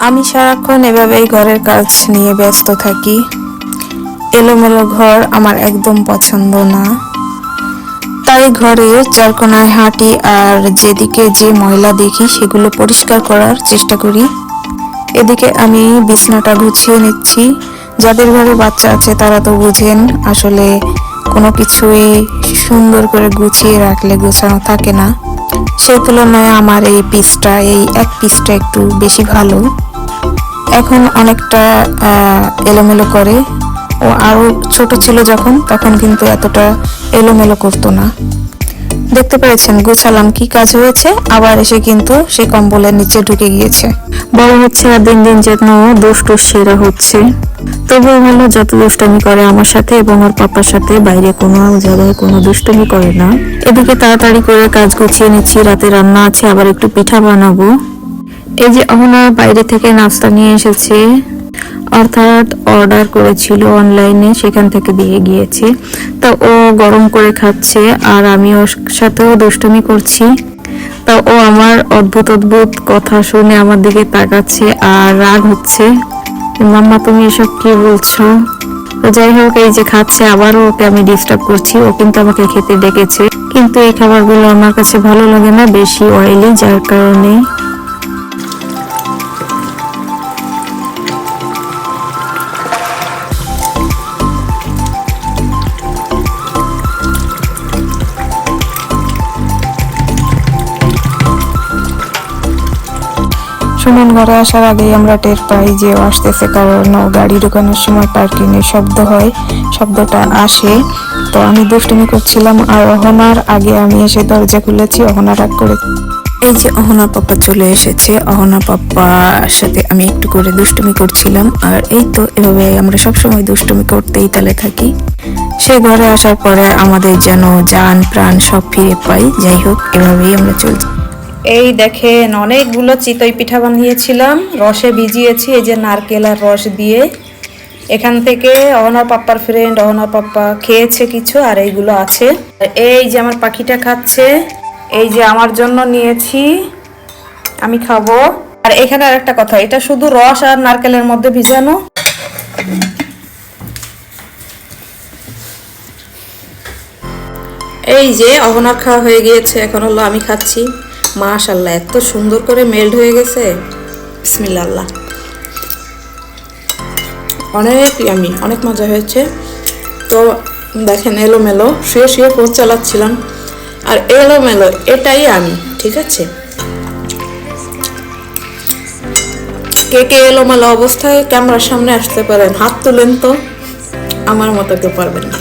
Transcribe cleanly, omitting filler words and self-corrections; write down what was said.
আমি সারাক্ষণ এভাবেই ঘরের কাজ নিয়ে ব্যস্ত থাকি। এলোমেলো ঘর আমার একদম পছন্দ না, তাই ঘরে চারকোনায় হাঁটি আর যেদিকে যে ময়লা দেখি সেগুলো পরিষ্কার করার চেষ্টা করি। এদিকে আমি বিছানাটা গুছিয়ে নিচ্ছি। যাদের ঘরে বাচ্চা আছে তারা তো বুঝেন, আসলে কোনো কিছুই সুন্দর করে গুছিয়ে রাখলে গোছানো থাকে না। সেই তুলনায় আমার এই পিসটা, এই এক পিসটা একটু বেশি ভালো। এখন অনেকটা এলোমেলো করে। ও আরো ছোট ছিল যখন, তখন কিন্তু এতটা এলোমেলো করতো না। দেখতে পেরেছেন গোছালাম, কি কাজ হয়েছে, আবার এসে কিন্তু সে কম্বলের নিচে ঢুকে গিয়েছে। বড় হচ্ছে আর দিন দিন যেন দুষ্ট সেরা হচ্ছে। তবুও ভালো, যত দুষ্টামি করে আমার সাথে এবং ওর পাপার সাথে, বাইরে কোনো জায়গায় কোনো দুষ্টামি করে না। এদিকে তাড়াতাড়ি করে কাজ গুছিয়ে নিচ্ছি, রাতে রান্না আছে, আবার একটু পিঠা বানাবো। এই যে অহনা বাইরে থেকে নাস্তা নিয়ে এসেছে, অর্থাৎ অর্ডার করেছিল অনলাইনে, সেখান থেকে দিয়ে গিয়েছে। তা ও গরম করে খাচ্ছে আর আমি ওর সাথেও দুষ্টুমি করছি। তা ও আমার অদ্ভুত অদ্ভুত কথা শুনে আমার দিকে তাকাচ্ছে আর রাগ হচ্ছে, মাম্মা তুমি এসব কি বলছো। তো যাই হোক, এই যে খাচ্ছে, আবারও ওকে আমি ডিস্টার্ব করছি। ও কিন্তু আমাকে খেতে ডেকেছে, কিন্তু এই খাবারগুলো আমার কাছে ভালো লাগে না, বেশি অয়েলি, যার কারণে। সুমন ঘরে আসার আগেই আমরা টের পাই যে ও আসতেছে, কারণ ও গাড়ি ঢোকানোর সময় পার্কিংয়ের শব্দ হয়, শব্দটা আসে। তো আমি দুষ্টুমি করছিলাম আর অহনার আগে আমি এসে দরজা খুলেছি, অহনা রাগ করে। এই যে অহনা পাপ্পা চলে এসেছে। অহনা পাপ্পার সাথে আমি একটু করে দুষ্টুমি করছিলাম, আর এই তো এভাবে আমরা সবসময় দুষ্টুমি করতেই তালে থাকি। সে ঘরে আসার পরে আমাদের যেন জান প্রাণ সব ফিরে পাই। যাই হোক, এভাবেই আমরা চলছি। এই দেখেন, অনেকগুলো চিতই পিঠা বানিয়েছিলাম, রসে ভিজিয়েছি, এই যে নারকেল আর রস দিয়ে। এখান থেকে অহনার পাপ্পার ফ্রেন্ড অহনার পাপ্পা খেয়েছে কিছু, আর এইগুলো আছে। এই যে আমার পাখিটা খাচ্ছে, এই যে আমার জন্য নিয়েছি, আমি খাবো। আর এখানে আর একটা কথা, এটা শুধু রস আর নারকেলের মধ্যে ভিজানো। এই যে অহনার খাওয়া হয়ে গিয়েছে, এখন হলো আমি খাচ্ছি। মাশাআল্লাহ, এত সুন্দর করে মেল্ট হয়ে গেছে, বিসমিল্লাহ। আল্লাহ, অনেক ইয়ামি, অনেক মজা হয়েছে। তো দেখেন, এলোমেলো শুয়ে শুয়ে ফোন চালাচ্ছিলাম, আর এলোমেলো এটাই আমি, ঠিক আছে। কে কে এলোমেলো অবস্থায় ক্যামেরার সামনে আসতে পারেন, হাত তুলেন তো, আমার মতো কেউ পারবেন না।